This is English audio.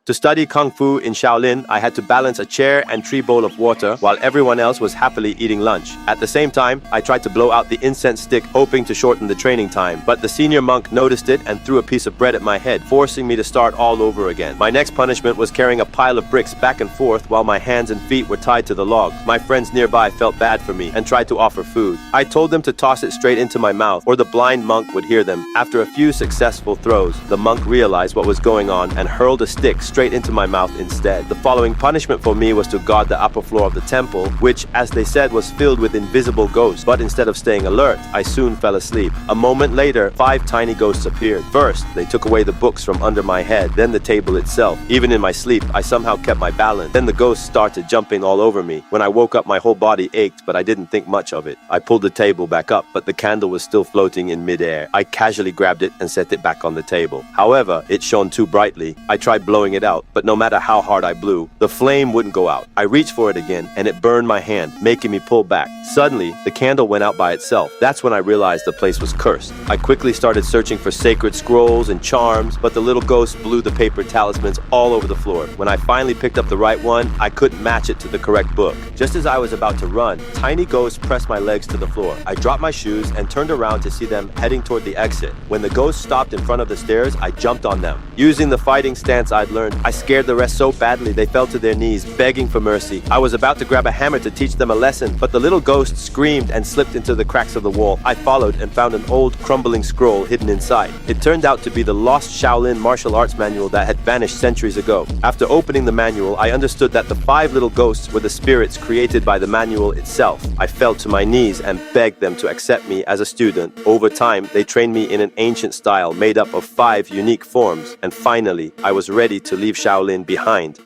To study Kung Fu in Shaolin, I had to balance a chair and 3 bowls of water while everyone else was happily eating lunch. At the same time, I tried to blow out the incense stick, hoping to shorten the training time. But the senior monk noticed it and threw a piece of bread at my head, forcing me to start all over again. My next punishment was carrying a pile of bricks back and forth while my hands and feet were tied to the log. My friends nearby felt bad for me and tried to offer food. I told them to toss it straight into my mouth, or the blind monk would hear them. After a few successful throws, the monk realized what was going on and hurled a stick straight into my mouth instead. The following punishment for me was to guard the upper floor of the temple, which, as they said, was filled with invisible ghosts. But instead of staying alert, I soon fell asleep. A moment later, 5 tiny ghosts appeared. First, they took away the books from under my head, then the table itself. Even in my sleep, I somehow kept my balance. Then the ghosts started jumping all over me. When I woke up, my whole body ached, but I didn't think much of it. I pulled the table back up, but the candle was still floating in midair. I casually grabbed it and set it back on the table. However, it shone too brightly. I tried blowing it out, but no matter how hard I blew, the flame wouldn't go out. I reached for it again, and it burned my hand, making me pull back. Suddenly, the candle went out by itself. That's when I realized the place was cursed. I quickly started searching for sacred scrolls and charms, but the little ghost blew the paper talismans all over the floor. When I finally picked up the right one, I couldn't match it to the correct book. Just as I was about to run, tiny ghosts pressed my legs to the floor. I dropped my shoes and turned around to see them heading toward the exit. When the ghosts stopped in front of the stairs, I jumped on them. Using the fighting stance I'd learned, I scared the rest so badly they fell to their knees, begging for mercy. I was about to grab a hammer to teach them a lesson, but the little ghost screamed and slipped into the cracks of the wall. I followed and found an old, crumbling scroll hidden inside. It turned out to be the lost Shaolin martial arts manual that had vanished centuries ago. After opening the manual, I understood that the 5 little ghosts were the spirits created by the manual itself. I fell to my knees and begged them to accept me as a student. Over time, they trained me in an ancient style made up of 5 unique forms, and finally, I was ready to leave Shaolin behind.